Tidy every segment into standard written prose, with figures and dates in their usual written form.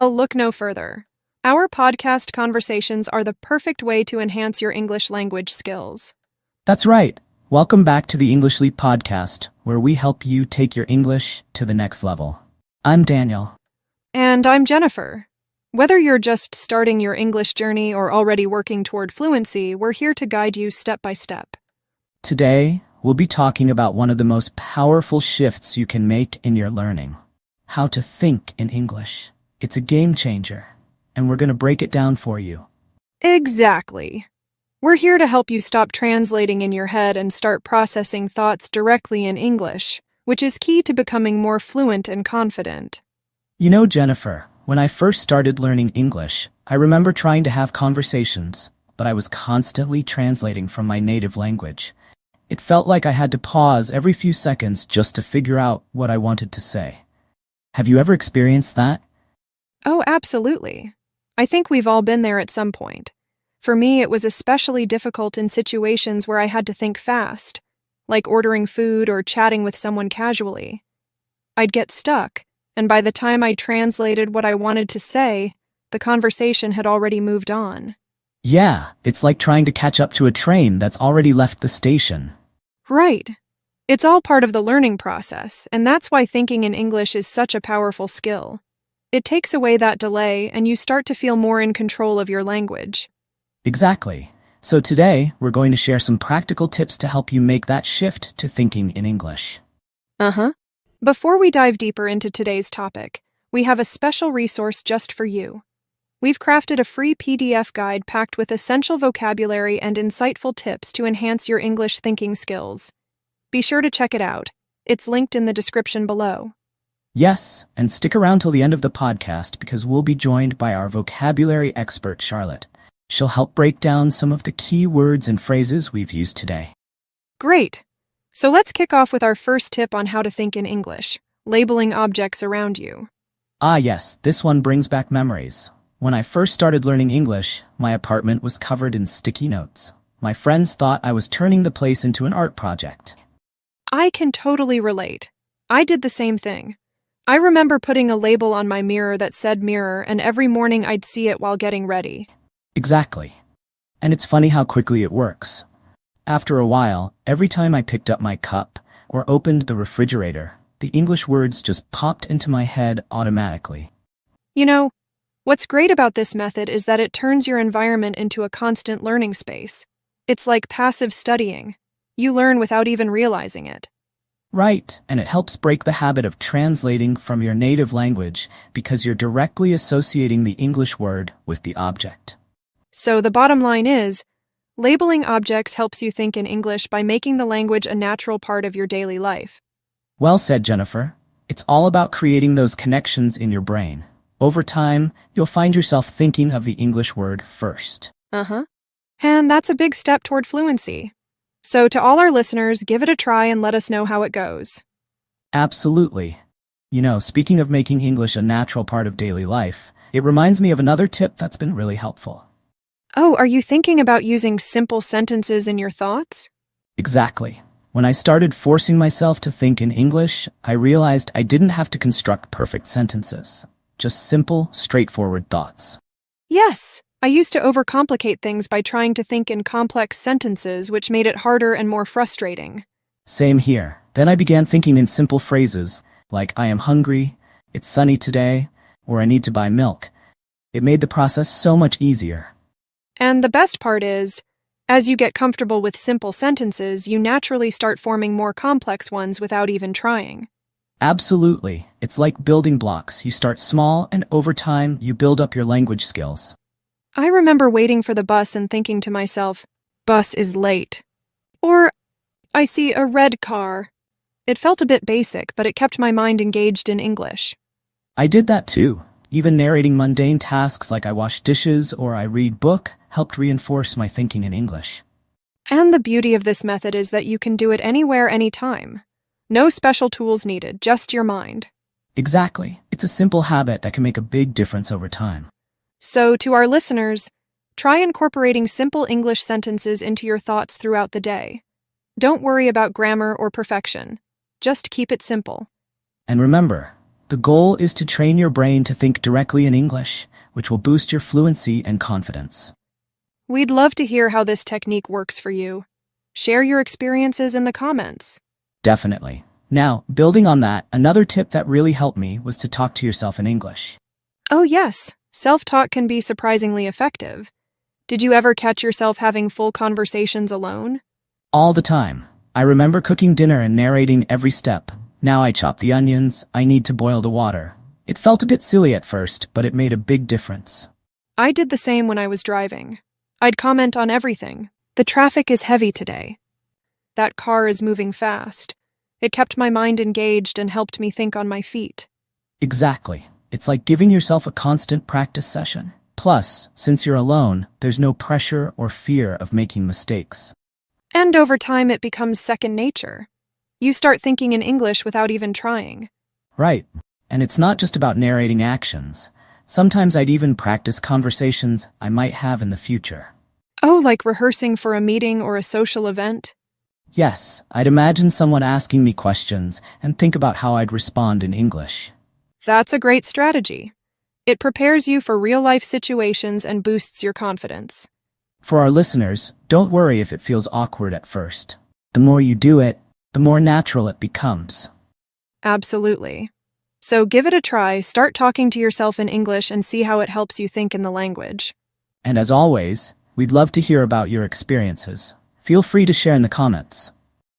Look no further. Our podcast conversations are the perfect way to enhance your English language skills. That's right. Welcome back to the English Leap podcast, where we help you take your English to the next level. I'm Daniel. And I'm Jennifer. Whether you're just starting your English journey or already working toward fluency, we're here to guide you step by step. Today, we'll be talking about one of the most powerful shifts you can make in your learning. How to think in English. It's a game changer, and we're going to break it down for you. Exactly. We're here to help you stop translating in your head and start processing thoughts directly in English, which is key to becoming more fluent and confident. You know, Jennifer, when I first started learning English, I remember trying to have conversations, but I was constantly translating from my native language. It felt like I had to pause every few seconds just to figure out what I wanted to say. Have you ever experienced that? Oh, absolutely. I think we've all been there at some point. For me, it was especially difficult in situations where I had to think fast, like ordering food or chatting with someone casually. I'd get stuck, and by the time I translated what I wanted to say, the conversation had already moved on. Yeah, it's like trying to catch up to a train that's already left the station. Right. It's all part of the learning process, and that's why thinking in English is such a powerful skill. It takes away that delay, and you start to feel more in control of your language. Exactly. So today, we're going to share some practical tips to help you make that shift to thinking in English. Before we dive deeper into today's topic, we have a special resource just for you. We've crafted a free PDF guide packed with essential vocabulary and insightful tips to enhance your English thinking skills. Be sure to check it out. It's linked in the description below. Yes, and stick around till the end of the podcast because we'll be joined by our vocabulary expert, Charlotte. She'll help break down some of the key words and phrases we've used today. Great! So let's kick off with our first tip on how to think in English, labeling objects around you. Ah yes, this one brings back memories. When I first started learning English, my apartment was covered in sticky notes. My friends thought I was turning the place into an art project. I can totally relate. I did the same thing. I remember putting a label on my mirror that said mirror, and every morning I'd see it while getting ready. Exactly. And it's funny how quickly it works. After a while, every time I picked up my cup or opened the refrigerator, the English words just popped into my head automatically. You know, what's great about this method is that it turns your environment into a constant learning space. It's like passive studying. You learn without even realizing it. Right, and it helps break the habit of translating from your native language because you're directly associating the English word with the object. So the bottom line is, labeling objects helps you think in English by making the language a natural part of your daily life. Well said, Jennifer. It's all about creating those connections in your brain. Over time, you'll find yourself thinking of the English word first. And that's a big step toward fluency. So to all our listeners, give it a try and let us know how it goes. Absolutely. You know, speaking of making English a natural part of daily life, it reminds me of another tip that's been really helpful. Oh, are you thinking about using simple sentences in your thoughts? Exactly. When I started forcing myself to think in English, I realized I didn't have to construct perfect sentences. Just simple, straightforward thoughts. Yes. I used to overcomplicate things by trying to think in complex sentences, which made it harder and more frustrating. Same here. Then I began thinking in simple phrases, like I am hungry, it's sunny today, or I need to buy milk. It made the process so much easier. And the best part is, as you get comfortable with simple sentences, you naturally start forming more complex ones without even trying. Absolutely. It's like building blocks. You start small, and over time, you build up your language skills. I remember waiting for the bus and thinking to myself, bus is late. Or, I see a red car. It felt a bit basic, but it kept my mind engaged in English. I did that too. Even narrating mundane tasks like I wash dishes or I read book helped reinforce my thinking in English. And the beauty of this method is that you can do it anywhere, anytime. No special tools needed, just your mind. Exactly. It's a simple habit that can make a big difference over time. So, to our listeners, try incorporating simple English sentences into your thoughts throughout the day. Don't worry about grammar or perfection. Just keep it simple. And remember, The goal is to train your brain to think directly in English, which will boost your fluency and confidence. We'd love to hear how this technique works for you. Share your experiences in the comments. Definitely. Now, building on that, another tip that really helped me was to talk to yourself in English. Oh yes, self-talk can be surprisingly effective. Did you ever catch yourself having full conversations alone? All the time. I remember cooking dinner and narrating every step. Now I chop the onions, I need to boil the water. It felt a bit silly at first, but it made a big difference. I did the same when I was driving. I'd comment on everything. The traffic is heavy today. That car is moving fast. It kept my mind engaged and helped me think on my feet. Exactly. It's like giving yourself a constant practice session. Plus, since you're alone, there's no pressure or fear of making mistakes. And over time it becomes second nature. You start thinking in English without even trying. Right. And it's not just about narrating actions. Sometimes I'd even practice conversations I might have in the future. Oh, like rehearsing for a meeting or a social event? Yes, I'd imagine someone asking me questions and think about how I'd respond in English. That's a great strategy. It prepares you for real-life situations and boosts your confidence. For our listeners, don't worry if it feels awkward at first. The more you do it, the more natural it becomes. Absolutely. So give it a try, start talking to yourself in English and see how it helps you think in the language. And as always, we'd love to hear about your experiences. Feel free to share in the comments.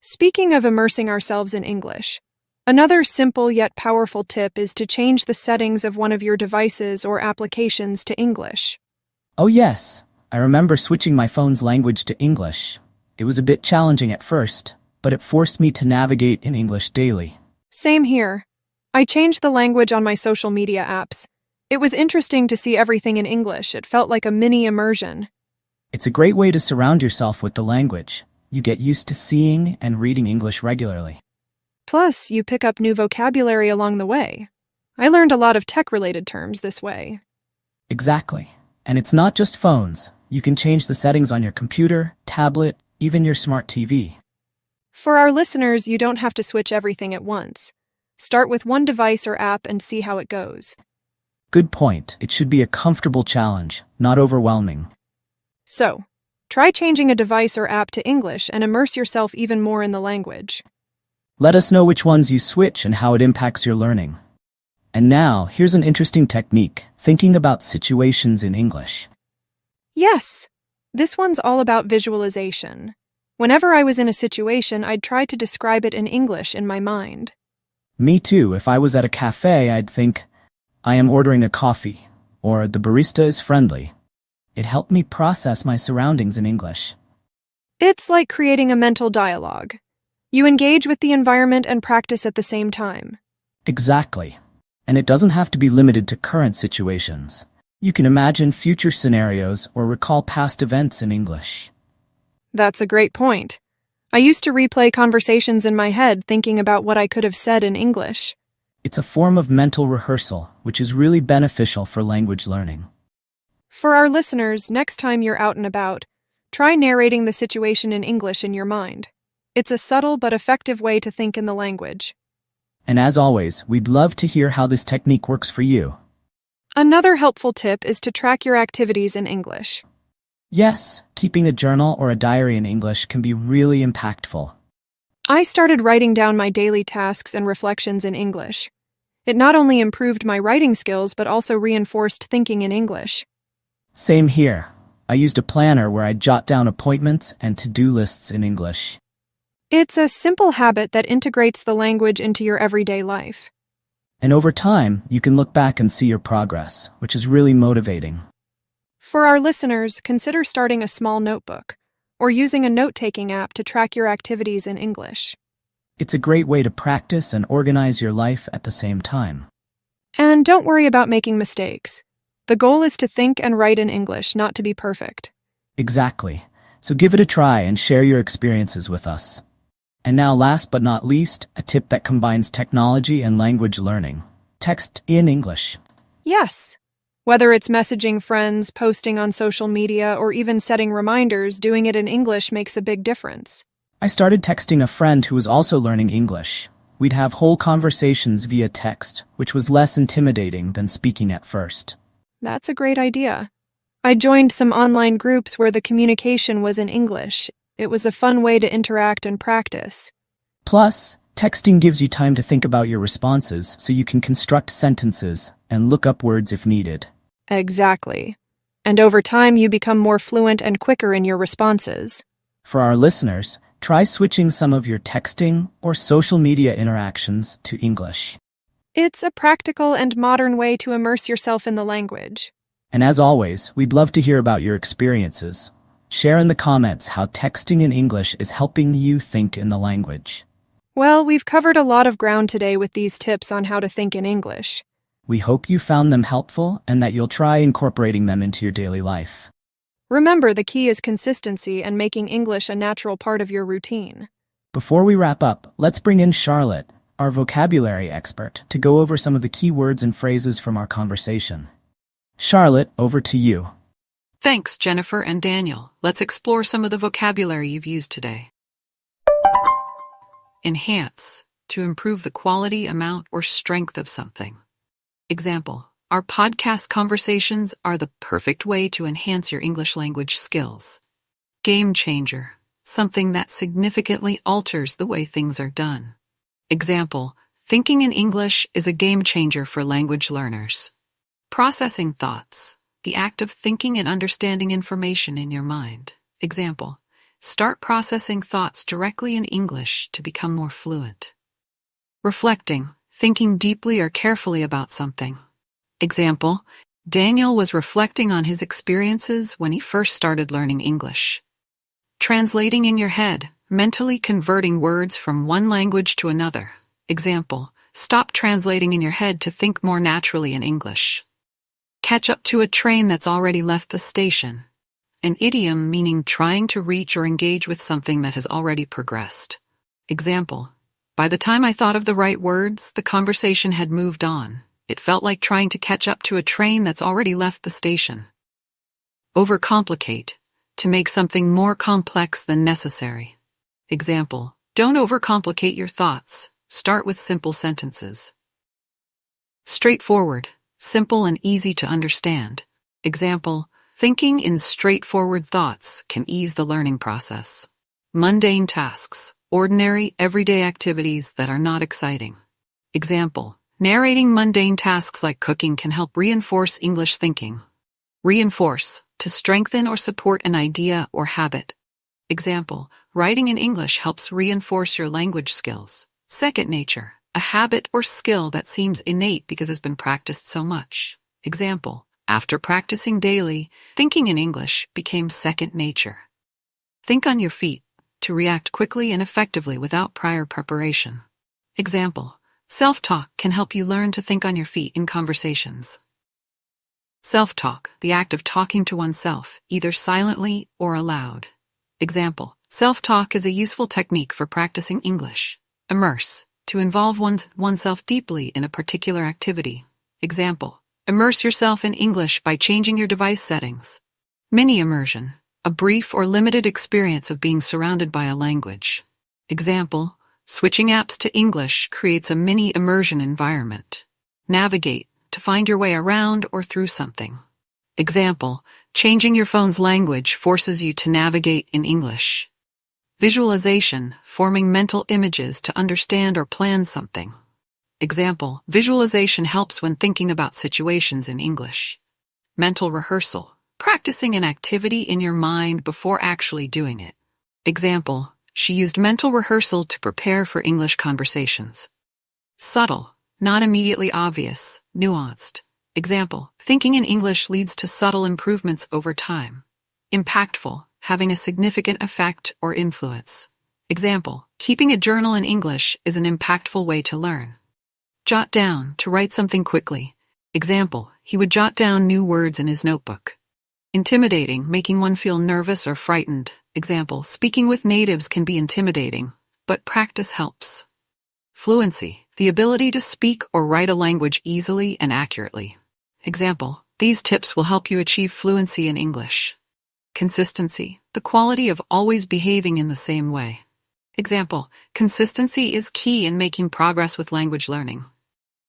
Speaking of immersing ourselves in English, another simple yet powerful tip is to change the settings of one of your devices or applications to English. Oh yes, I remember switching my phone's language to English. It was a bit challenging at first, but it forced me to navigate in English daily. Same here. I changed the language on my social media apps. It was interesting to see everything in English. It felt like a mini immersion. It's a great way to surround yourself with the language. You get used to seeing and reading English regularly. Plus, you pick up new vocabulary along the way. I learned a lot of tech-related terms this way. Exactly. And it's not just phones. You can change the settings on your computer, tablet, even your smart TV. For our listeners, you don't have to switch everything at once. Start with one device or app and see how it goes. Good point. It should be a comfortable challenge, not overwhelming. So, try changing a device or app to English and immerse yourself even more in the language. Let us know which ones you switch and how it impacts your learning. And now, here's an interesting technique, thinking about situations in English. Yes, this one's all about visualization. Whenever I was in a situation, I'd try to describe it in English in my mind. Me too. If I was at a cafe, I'd think, I am ordering a coffee, or the barista is friendly. It helped me process my surroundings in English. It's like creating a mental dialogue. You engage with the environment and practice at the same time. Exactly. And it doesn't have to be limited to current situations. You can imagine future scenarios or recall past events in English. That's a great point. I used to replay conversations in my head thinking about what I could have said in English. It's a form of mental rehearsal, which is really beneficial for language learning. For our listeners, next time you're out and about, try narrating the situation in English in your mind. It's a subtle but effective way to think in the language. And as always, we'd love to hear how this technique works for you. Another helpful tip is to track your activities in English. Yes, keeping a journal or a diary in English can be really impactful. I started writing down my daily tasks and reflections in English. It not only improved my writing skills but also reinforced thinking in English. Same here. I used a planner where I'd jot down appointments and to-do lists in English. It's a simple habit that integrates the language into your everyday life. And over time, you can look back and see your progress, which is really motivating. For our listeners, consider starting a small notebook or using a note-taking app to track your activities in English. It's a great way to practice and organize your life at the same time. And don't worry about making mistakes. The goal is to think and write in English, not to be perfect. Exactly. So give it a try and share your experiences with us. And now, last but not least, a tip that combines technology and language learning. Text in English. Yes. Whether it's messaging friends, posting on social media, or even setting reminders, doing it in English makes a big difference. I started texting a friend who was also learning English. We'd have whole conversations via text, which was less intimidating than speaking at first. That's a great idea. I joined some online groups where the communication was in English. It was a fun way to interact and practice. Plus, texting gives you time to think about your responses so you can construct sentences and look up words if needed. Exactly. And over time, you become more fluent and quicker in your responses. For our listeners, try switching some of your texting or social media interactions to English. It's a practical and modern way to immerse yourself in the language. And as always, we'd love to hear about your experiences. Share in the comments how texting in English is helping you think in the language. Well, we've covered a lot of ground today with these tips on how to think in English. We hope you found them helpful and that you'll try incorporating them into your daily life. Remember, the key is consistency and making English a natural part of your routine. Before we wrap up, let's bring in Charlotte, our vocabulary expert, to go over some of the key words and phrases from our conversation. Charlotte, over to you. Thanks, Jennifer and Daniel. Let's explore some of the vocabulary you've used today. Enhance, to improve the quality, amount, or strength of something. Example, our podcast conversations are the perfect way to enhance your English language skills. Game changer, something that significantly alters the way things are done. Example, thinking in English is a game changer for language learners. Processing thoughts, the act of thinking and understanding information in your mind. Example, start processing thoughts directly in English to become more fluent. Reflecting, thinking deeply or carefully about something. Example, Daniel was reflecting on his experiences when he first started learning English. Translating in your head, mentally converting words from one language to another. Example, stop translating in your head to think more naturally in English. Catch up to a train that's already left the station. An idiom meaning trying to reach or engage with something that has already progressed. Example, by the time I thought of the right words, the conversation had moved on. It felt like trying to catch up to a train that's already left the station. Overcomplicate, to make something more complex than necessary. Example, don't overcomplicate your thoughts. Start with simple sentences. Straightforward, simple and easy to understand. Example, thinking in straightforward thoughts can ease the learning process. Mundane tasks, ordinary, everyday activities that are not exciting. Example, narrating mundane tasks like cooking can help reinforce English thinking. Reinforce, to strengthen or support an idea or habit. Example, writing in English helps reinforce your language skills. Second nature, a habit or skill that seems innate because it's been practiced so much. Example, after practicing daily, thinking in English became second nature. Think on your feet, to react quickly and effectively without prior preparation. Example, self-talk can help you learn to think on your feet in conversations. Self-talk, the act of talking to oneself, either silently or aloud. Example, self-talk is a useful technique for practicing English. Immerse, to involve oneself deeply in a particular activity. Example, immerse yourself in English by changing your device settings. Mini immersion, a brief or limited experience of being surrounded by a language. Example, switching apps to English creates a mini immersion environment. Navigate, to find your way around or through something. Example, changing your phone's language forces you to navigate in English. Visualization, forming mental images to understand or plan something. Example, visualization helps when thinking about situations in English. Mental rehearsal, practicing an activity in your mind before actually doing it. Example, she used mental rehearsal to prepare for English conversations. Subtle, not immediately obvious, nuanced. Example, thinking in English leads to subtle improvements over time. Impactful, having a significant effect or influence. Example, keeping a journal in English is an impactful way to learn. Jot down, to write something quickly. Example, he would jot down new words in his notebook. Intimidating, making one feel nervous or frightened. Example, speaking with natives can be intimidating, but practice helps. Fluency, the ability to speak or write a language easily and accurately. Example, these tips will help you achieve fluency in English. Consistency, the quality of always behaving in the same way. Example, consistency is key in making progress with language learning.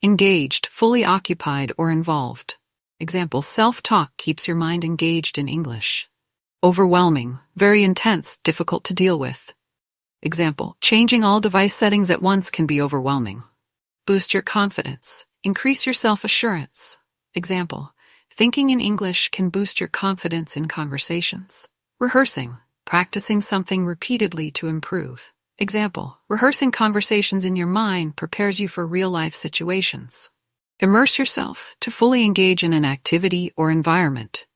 Engaged, fully occupied, or involved. Example, self-talk keeps your mind engaged in English. Overwhelming, very intense, difficult to deal with. Example, changing all device settings at once can be overwhelming. Boost your confidence. Increase your self-assurance. Example, thinking in English can boost your confidence in conversations. Rehearsing, practicing something repeatedly to improve. Example, rehearsing conversations in your mind prepares you for real-life situations. Immerse yourself, to fully engage in an activity or environment.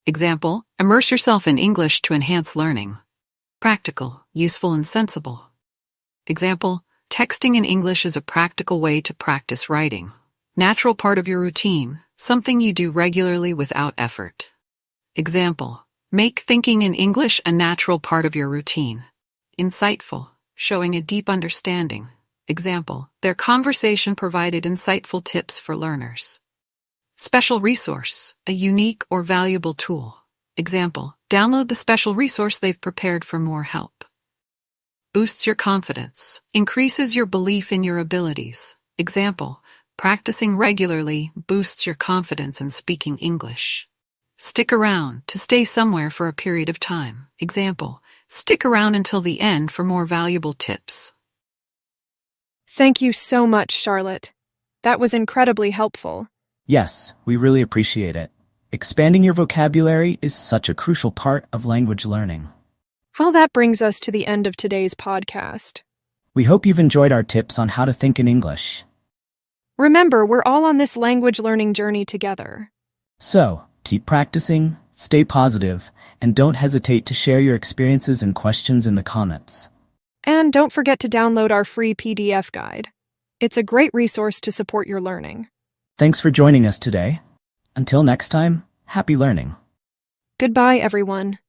Example, immerse yourself in English to enhance learning. Practical, useful and sensible. Example, texting in English is a practical way to practice writing. Natural part of your routine, something you do regularly without effort. Example, make thinking in English a natural part of your routine. Insightful, showing a deep understanding. Example, their conversation provided insightful tips for learners. Special resource, a unique or valuable tool. Example, download the special resource they've prepared for more help. Boosts your confidence, increases your belief in your abilities. Example, practicing regularly boosts your confidence in speaking English. Stick around, to stay somewhere for a period of time. Example, stick around until the end for more valuable tips. Thank you so much, Charlotte. That was incredibly helpful. Yes, we really appreciate it. Expanding your vocabulary is such a crucial part of language learning. Well, that brings us to the end of today's podcast. We hope you've enjoyed our tips on how to think in English. Remember, we're all on this language learning journey together. So, keep practicing, stay positive, and don't hesitate to share your experiences and questions in the comments. And don't forget to download our free PDF guide. It's a great resource to support your learning. Thanks for joining us today. Until next time, happy learning. Goodbye, everyone.